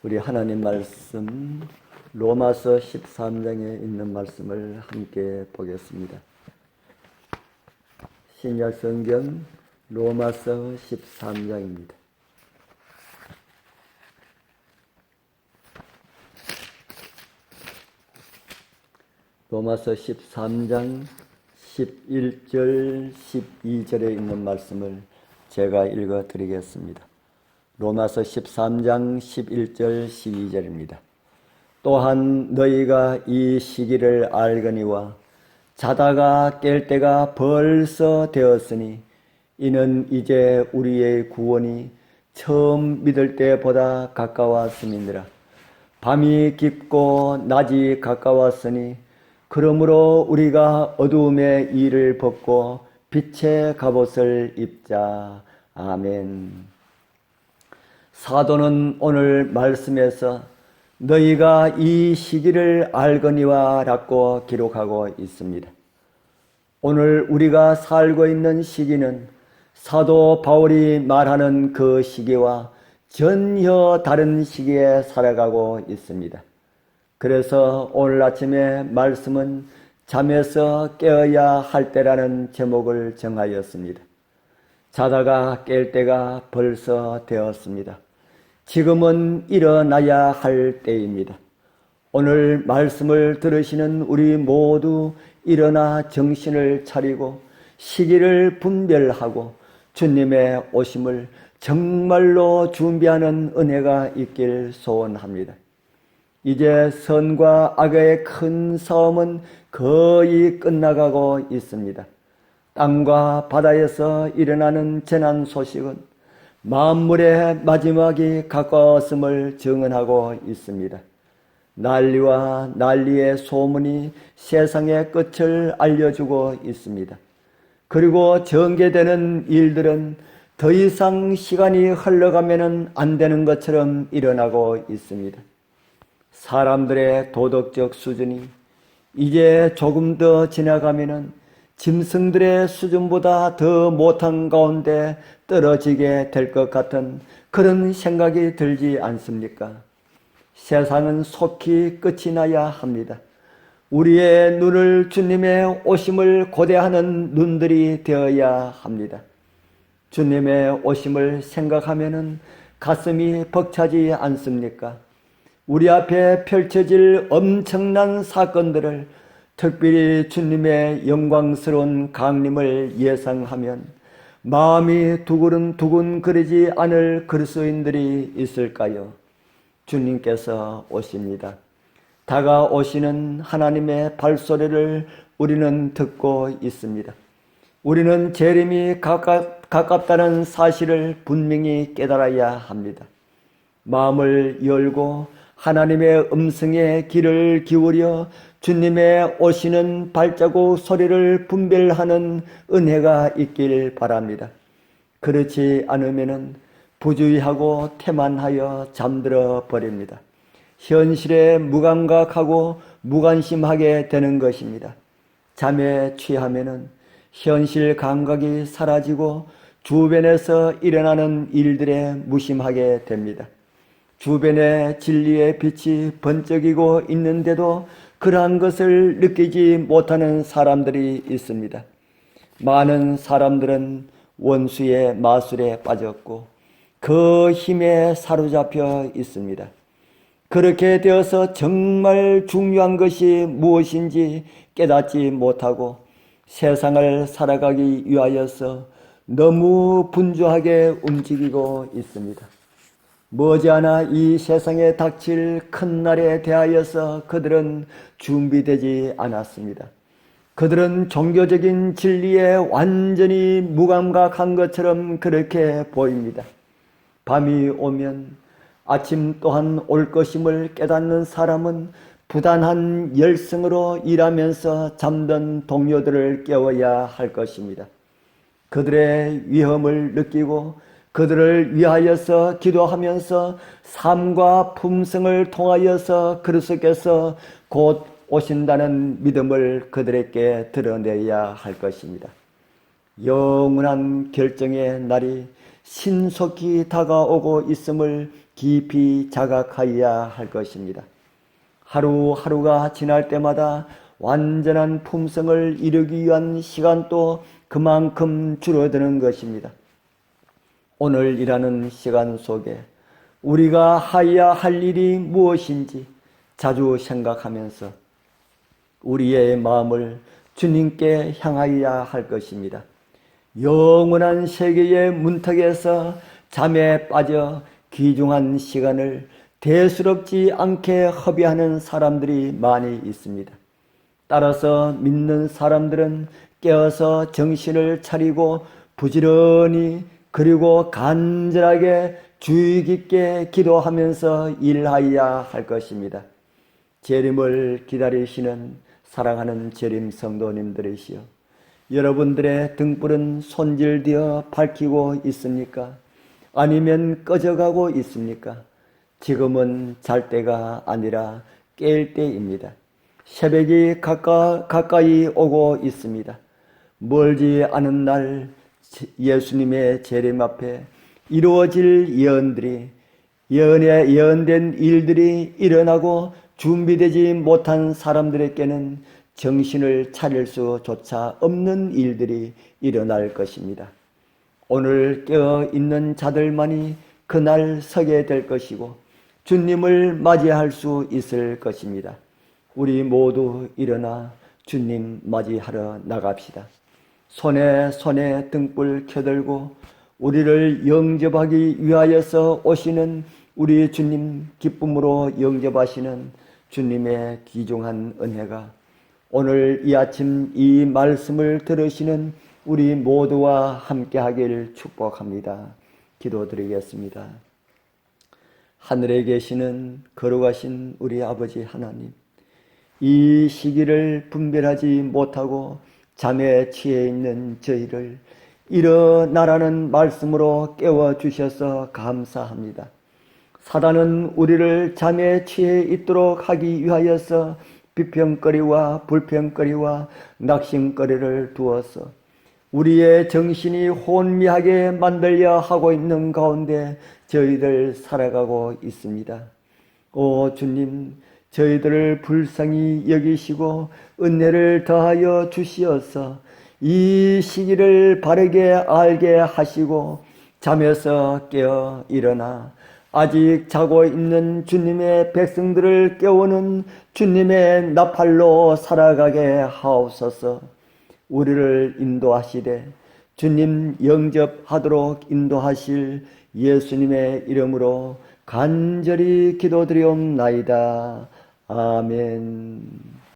우리 하나님 말씀 로마서 13장에 있는 말씀을 함께 보겠습니다. 신약 성경 로마서 13장입니다. 로마서 13장 11절 12절에 있는 말씀을 제가 읽어 드리겠습니다. 로마서 13장 11절 12절입니다. 또한 너희가 이 시기를 알거니와 자다가 깰 때가 벌써 되었으니 이는 이제 우리의 구원이 처음 믿을 때보다 가까웠음이니라. 밤이 깊고 낮이 가까웠으니 그러므로 우리가 어두움의 일을 벗고 빛의 갑옷을 입자. 아멘. 사도는 오늘 말씀에서 너희가 이 시기를 알거니와 라고 기록하고 있습니다. 오늘 우리가 살고 있는 시기는 사도 바울이 말하는 그 시기와 전혀 다른 시기에 살아가고 있습니다. 그래서 오늘 아침에 말씀은 잠에서 깨어야 할 때라는 제목을 정하였습니다. 자다가 깰 때가 벌써 되었습니다. 지금은 일어나야 할 때입니다. 오늘 말씀을 들으시는 우리 모두 일어나 정신을 차리고 시기를 분별하고 주님의 오심을 정말로 준비하는 은혜가 있길 소원합니다. 이제 선과 악의 큰 싸움은 거의 끝나가고 있습니다. 땅과 바다에서 일어나는 재난 소식은 만물의 마지막이 가까웠음을 증언하고 있습니다. 난리와 난리의 소문이 세상의 끝을 알려주고 있습니다. 그리고 전개되는 일들은 더 이상 시간이 흘러가면 안 되는 것처럼 일어나고 있습니다. 사람들의 도덕적 수준이 이제 조금 더 지나가면 짐승들의 수준보다 더 못한 가운데 떨어지게 될 것 같은 그런 생각이 들지 않습니까? 세상은 속히 끝이 나야 합니다. 우리의 눈을 주님의 오심을 고대하는 눈들이 되어야 합니다. 주님의 오심을 생각하면 가슴이 벅차지 않습니까? 우리 앞에 펼쳐질 엄청난 사건들을 특별히 주님의 영광스러운 강림을 예상하면 마음이 두근두근거리지 않을 그리스도인들이 있을까요? 주님께서 오십니다. 다가오시는 하나님의 발소리를 우리는 듣고 있습니다. 우리는 재림이 가깝다는 사실을 분명히 깨달아야 합니다. 마음을 열고 하나님의 음성에 귀를 기울여 주님의 오시는 발자국 소리를 분별하는 은혜가 있길 바랍니다. 그렇지 않으면 부주의하고 태만하여 잠들어 버립니다. 현실에 무감각하고 무관심하게 되는 것입니다. 잠에 취하면 현실 감각이 사라지고 주변에서 일어나는 일들에 무심하게 됩니다. 주변에 진리의 빛이 번쩍이고 있는데도 그러한 것을 느끼지 못하는 사람들이 있습니다. 많은 사람들은 원수의 마술에 빠졌고 그 힘에 사로잡혀 있습니다. 그렇게 되어서 정말 중요한 것이 무엇인지 깨닫지 못하고 세상을 살아가기 위하여서 너무 분주하게 움직이고 있습니다. 머지않아 이 세상에 닥칠 큰 날에 대하여서 그들은 준비되지 않았습니다. 그들은 종교적인 진리에 완전히 무감각한 것처럼 그렇게 보입니다. 밤이 오면 아침 또한 올 것임을 깨닫는 사람은 부단한 열성으로 일하면서 잠든 동료들을 깨워야 할 것입니다. 그들의 위험을 느끼고 그들을 위하여서 기도하면서 삶과 품성을 통하여서 그리스도께서 곧 오신다는 믿음을 그들에게 드러내야 할 것입니다. 영원한 결정의 날이 신속히 다가오고 있음을 깊이 자각하여야 할 것입니다. 하루하루가 지날 때마다 완전한 품성을 이루기 위한 시간도 그만큼 줄어드는 것입니다. 오늘 일하는 시간 속에 우리가 하여야 할 일이 무엇인지 자주 생각하면서 우리의 마음을 주님께 향하여야 할 것입니다. 영원한 세계의 문턱에서 잠에 빠져 귀중한 시간을 대수롭지 않게 허비하는 사람들이 많이 있습니다. 따라서 믿는 사람들은 깨어서 정신을 차리고 부지런히 그리고 간절하게 주의 깊게 기도하면서 일하여야 할 것입니다. 재림을 기다리시는 사랑하는 재림 성도님들이시여, 여러분들의 등불은 손질되어 밝히고 있습니까? 아니면 꺼져가고 있습니까? 지금은 잘 때가 아니라 깰 때입니다. 새벽이 가까이 오고 있습니다. 멀지 않은 날 예수님의 재림 앞에 이루어질 예언된 일들이 일어나고 준비되지 못한 사람들에게는 정신을 차릴 수조차 없는 일들이 일어날 것입니다. 오늘 깨어있는 자들만이 그날 서게 될 것이고 주님을 맞이할 수 있을 것입니다. 우리 모두 일어나 주님 맞이하러 나갑시다. 손에 등불 켜들고 우리를 영접하기 위하여서 오시는 우리 주님, 기쁨으로 영접하시는 주님의 귀중한 은혜가 오늘 이 아침 이 말씀을 들으시는 우리 모두와 함께 하길 축복합니다. 기도드리겠습니다. 하늘에 계시는 거룩하신 우리 아버지 하나님, 이 시기를 분별하지 못하고 잠에 취해 있는 저희를 일어나라는 말씀으로 깨워주셔서 감사합니다. 사단은 우리를 잠에 취해 있도록 하기 위하여서 비평거리와 불평거리와 낙심거리를 두어서 우리의 정신이 혼미하게 만들려 하고 있는 가운데 저희들 살아가고 있습니다. 오 주님, 저희들을 불쌍히 여기시고 은혜를 더하여 주시어서 이 시기를 바르게 알게 하시고 잠에서 깨어 일어나 아직 자고 있는 주님의 백성들을 깨우는 주님의 나팔로 살아가게 하옵소서. 우리를 인도하시되 주님 영접하도록 인도하실 예수님의 이름으로 간절히 기도드리옵나이다. 아멘.